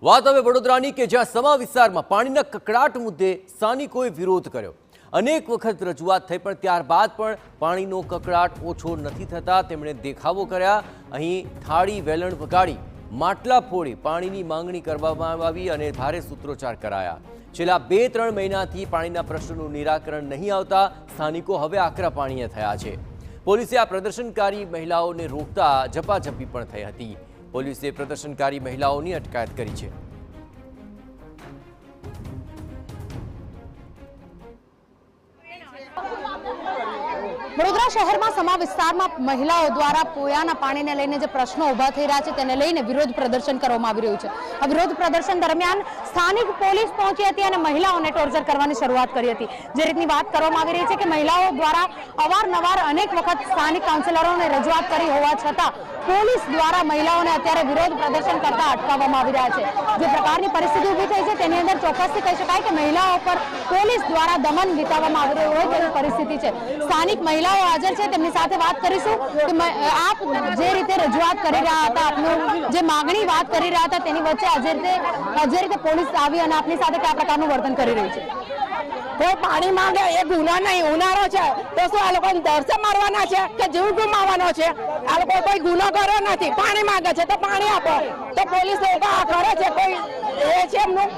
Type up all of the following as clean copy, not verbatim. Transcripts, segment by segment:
વાત હવે વડોદરાની કે જ્યાં સમા વિસ્તારમાં પાણીના કકડાટ મુદ્દે સ્થાનિકોએ વિરોધ કર્યો। અનેક વખત રજૂઆત થઈ પણ ત્યારબાદ પણ પાણીનો કકડાટ ઓછો નથી થતા તેમણે દેખાવો કર્યા। અહીં થાળી વેલણ વગાડી માટલા ફોડી પાણીની માંગણી કરવામાં આવી અને ભારે સૂત્રોચ્ચાર કરાયા। છેલ્લા 2-3 મહિનાથી પાણીના પ્રશ્નનું નિરાકરણ નહીં આવતા સ્થાનિકો હવે આકરા પાણીએ થયા છે। પોલીસે આ પ્રદર્શનકારી મહિલાઓને રોકતા ઝપાઝપી પણ થઈ હતી। પોલીસે પ્રદર્શનકારી મહિલાઓની અટકાયત કરી છે। વડોદરા શહેરમાં સમા વિસ્તારમાં મહિલાઓ દ્વારા પોયાના પાણીને લઈને જે પ્રશ્નો ઊભા થઈ રહ્યા છે તેને લઈને વિરોધ પ્રદર્શન કરવામાં આવી રહ્યું છે। આ વિરોધ પ્રદર્શન દરમિયાન સ્થાનિક પોલીસ પહોંચી હતી અને મહિલાઓને ટોર્ચર કરવાની શરૂઆત કરી હતી। જે રીતની વાત કરવામાં આવી રહી છે કે મહિલાઓ દ્વારા અવારનવાર અનેક વખત સ્થાનિક કાઉન્સિલરોને રજૂઆત કરી હોવા છતાં પોલીસ દ્વારા મહિલાઓને અત્યારે વિરોધ પ્રદર્શન કરતા અટકાવવામાં આવી રહ્યા છે। જે પ્રકારની પરિસ્થિતિ ઊભી થઈ છે તેની અંદર ચોક્કસથી કહી શકાય કે મહિલાઓ પર પોલીસ દ્વારા દમન વિતાવવામાં આવી રહ્યું હોય તેવી પરિસ્થિતિ છે। સ્થાનિક મહિલાઓ હાજર છે, તેમની સાથે વાત કરીશું કે આપ જે રીતે રજૂઆત કરી રહ્યા હતા, આપનું જે માંગણી વાત કરી રહ્યા હતા તેની વચ્ચે જે રીતે પોલીસ આવી અને આપની સાથે કયા પ્રકારનું વર્તન કરી રહી છે? કોઈ પાણી માંગે એ ગુનો નહીં, ઉનાળો છે તો શું આ લોકોને દરસે મારવાના છે કે જીવ ગુમાવવાનો છે? આ લોકો કોઈ ગુનો કર્યો નથી, પાણી માંગે છે તો પાણી આપો તો પોલીસ લોકો આ કરે છે। કોઈ એ છે એમનું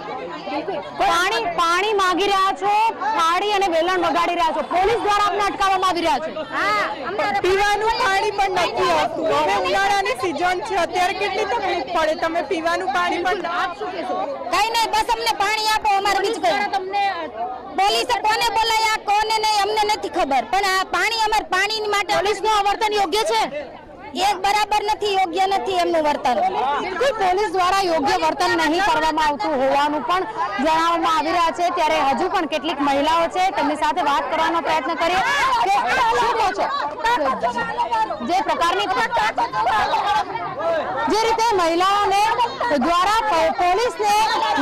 પાણી માંગી રહ્યા છો, થાળી અને વેલણ વગાડી રહ્યા છો, પોલીસ દ્વારા આપને અટકાવવામાં આવી રહ્યા છે। પીવાનું પાણી પણ નથી આવતું। હવે ઉનાળાની સિઝન છે, અત્યારે કેટલી તકલીફ પડે, તમે પીવાનું પાણી પણ કઈ નહીં, બસ અમને પાણી આપો, અમારે બીજું તમને પોલીસે કોને બોલાયા કોને નહીં અમને નથી ખબર, પણ આ પાણી અમારે પાણી માટે પોલીસનું વર્તન યોગ્ય છે? એક બરાબર નથી, યોગ્ય નથી એમનું વર્તન। બિલકુલ પોલીસ દ્વારા યોગ્ય વર્તન નહીં કરવામાં આવતું હોવાનું પણ જણાવવામાં આવી રહ્યા છે। ત્યારે હજુ પણ કેટલીક મહિલાઓ છે, તેમની સાથે વાત કરવાનો પ્રયત્ન કરીએ કે શું કહો છો? જે પ્રકારની જે રીતે મહિલાઓને દ્વારા પોલીસને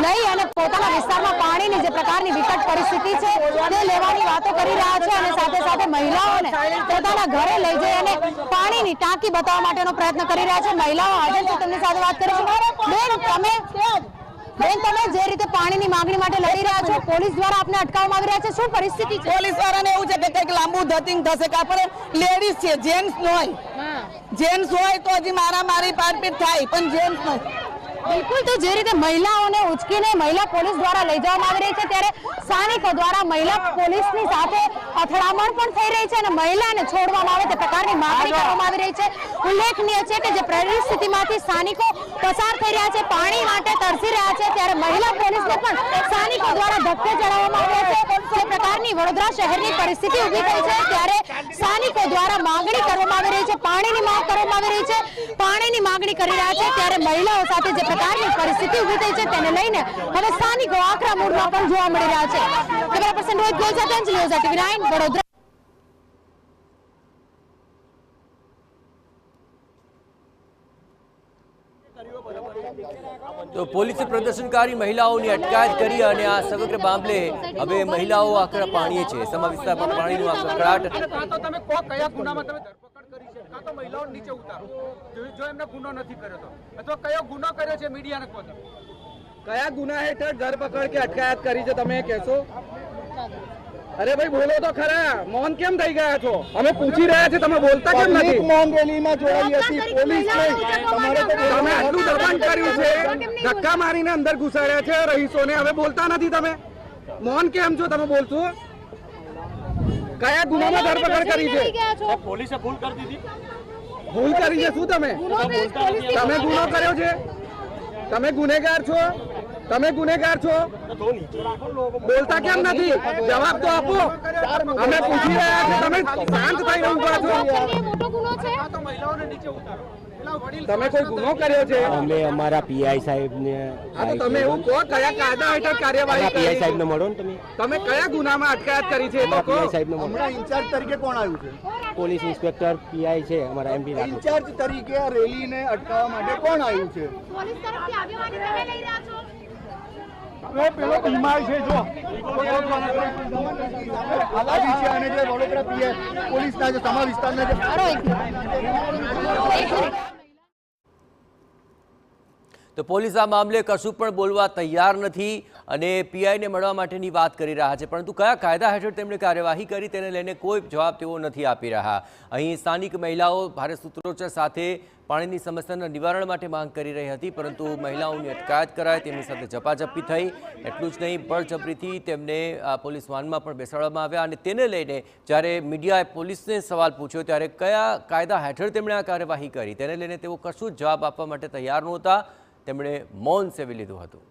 લઈ અને પોતાના વિસ્તારમાં પાણીની જે પ્રકારની વિકટ પરિસ્થિતિ છે તે લેવાની વાતો કરી રહ્યા છે અને સાથે સાથે મહિલાઓને પોતાના ઘરે લઈ જઈ અને પાણીની ટાંકી બતાવવા માટેનો પ્રયત્ન કરી રહ્યા છે। મહિલાઓ હાજર છે, તેમની સાથે વાત કરીશું। બેન, તમે જે રીતે પાણીની માંગણી માટે લડી રહ્યા છો, પોલીસ દ્વારા આપને અટકાવવામાં આવી રહ્યા છે, શું પરિસ્થિતિ છે? પોલીસ વાળાને એવું છે કે કંઈક લાંબુ ધતિંગ થશે કે આપણે લેડીઝ છે, જેન્ટ્સ હોય, જેન્ટ્સ હોય તો હજી મારી પાટપીટ થાય પણ જેન્ટ્સ નહીં। બિલકુલ, તો જે રીતે મહિલાઓને ઉચકીને મહિલા પોલીસ દ્વારા લઈ જવામાં આવી રહી છે ત્યારે સ્થાનિકો દ્વારા મહિલા પોલીસની સાથે અથડામણ પણ થઈ રહી છે અને મહિલાને છોડવામાં આવે તે પ્રકારની માંગણી કરવામાં આવી રહી છે। ઉલ્લેખનીય છે કે જે પરિસ્થિતિમાંથી સ્થાનિકો પસાર થઈ રહ્યા છે, પાણી માટે તરસી રહ્યા છે, ત્યારે મહિલા પોલીસને પણ સ્થાનિકો દ્વારા ધક્કે ચડાવવામાં આવ્યા છે। જે પ્રકારની વડોદરા શહેરની પરિસ્થિતિ ઊભી થઈ છે ત્યારે સ્થાનિકો દ્વારા માંગણી કરવામાં આવી રહી છે, પાણીની માંગ કરવામાં આવી રહી છે, પાણીની માંગણી કરી રહ્યા છે। ત્યારે મહિલાઓ સાથે જે પ્રકારની પરિસ્થિતિ ઊભી થઈ છે તેને લઈને હવે સ્થાનિકો આકરા મૂડમાં પણ જોવા મળી રહ્યા છે। કેમેરા પર્સન રોહિત ગોયલ સાથે અંજલિ ઓઝા, TV9 વડોદરા। તો પોલીસે પ્રદર્શનકારી મહિલાઓની અટકાયત કરી અને આ સમગ્ર મામલે હવે મહિલાઓ આકરા પાણીએ છે। સમા વિસ્તારમાં પાણીનું આ કકડાટ તમે કયા ગુનામાં તમે ધરપકડ કરી છે, કાં તો મહિલાઓને નીચે ઉતારો જો એમને ગુનો નથી કર્યો તો, અથવા કયો ગુનો કર્યો છે મીડિયાને કહો, કયા ગુના હેઠળ ધરપકડ કે અટકાયત કરી છે તમે કહેશો? અરે ભાઈ બોલો તો ખરા, મૌન કેમ થઈ ગયા છો? અમે પૂછી રહ્યા છે, તમે બોલતા કેમ નથી? મૌન રેલીમાં જોડાઈ હતી પોલીસ, તમે આટલું દબાણ કર્યું છે, ધક્કા મારીને અંદર ઘુસાડ્યા છે રહીશોને, હવે બોલતા નથી તમે? મૌન કેમ છો? તમે બોલશો? કયા ગુનામાં ધરપકડ કરી છે? પોલીસે ભૂલ કરી દીધી। ભૂલ કરી છે શું? તમે ગુનો કર્યો છે? તમે ગુનેગાર છો? તમે ગુનેગાર છો? બોલતા કેમ નથી? જવાબ તો આપો, અમે પૂછી રહ્યા છીએ, તમે શાંત થઈને ઉભા છો? તમે કોઈ ગુનો કર્યો છે? અમે અમારા પીઆઈ સાહેબને તમે એવું કહો કયા કાયદા હેઠળ કાર્યવાહી? પીઆઈ સાહેબને મળો ને તમે કયા ગુનામાં અટકાયત કરી છે? પીઆઈ સાહેબને મળો। ઇન્ચાર્જ તરીકે કોણ આવ્યું છે? પોલીસ ઇન્સ્પેક્ટર પીઆઈ છે અમારા એમપી ઇન્ચાર્જ તરીકે આ રેલીને અટકાવવા માટે કોણ આવ્યું છે? પેલો બીમાર છે, જો અલાજી છે અને જે વડોદરા પોલીસના જે સમા વિસ્તારના જે તો પોલીસ આ મામલે કશું પણ બોલવા તૈયાર નથી અને પીઆઈને મળવા માટેની વાત કરી રહ્યા છે, પરંતુ કયા કાયદા હેઠળ તેમણે કાર્યવાહી કરી તેને લઈને કોઈ જવાબ તેઓ નથી આપી રહ્યા। અહીં સ્થાનિક મહિલાઓ ભારે સૂત્રોચ્ચાર સાથે પાણીની સમસ્યાના નિવારણ માટે માંગ કરી રહી હતી, પરંતુ મહિલાઓની અટકાયત કરાઈ, તેમની સાથે ઝપાઝપી થઈ। એટલું જ નહીં, બળજબરીથી તેમને પોલીસ વાનમાં પણ બેસાડવામાં આવ્યા અને તેને લઈને જ્યારે મીડિયાએ પોલીસને સવાલ પૂછ્યો ત્યારે કયા કાયદા હેઠળ તેમણે આ કાર્યવાહી કરી તેને લઈને તેઓ કશું જ જવાબ આપવા માટે તૈયાર નહોતા। તેમણે મૌન સેવી લીધું હતું।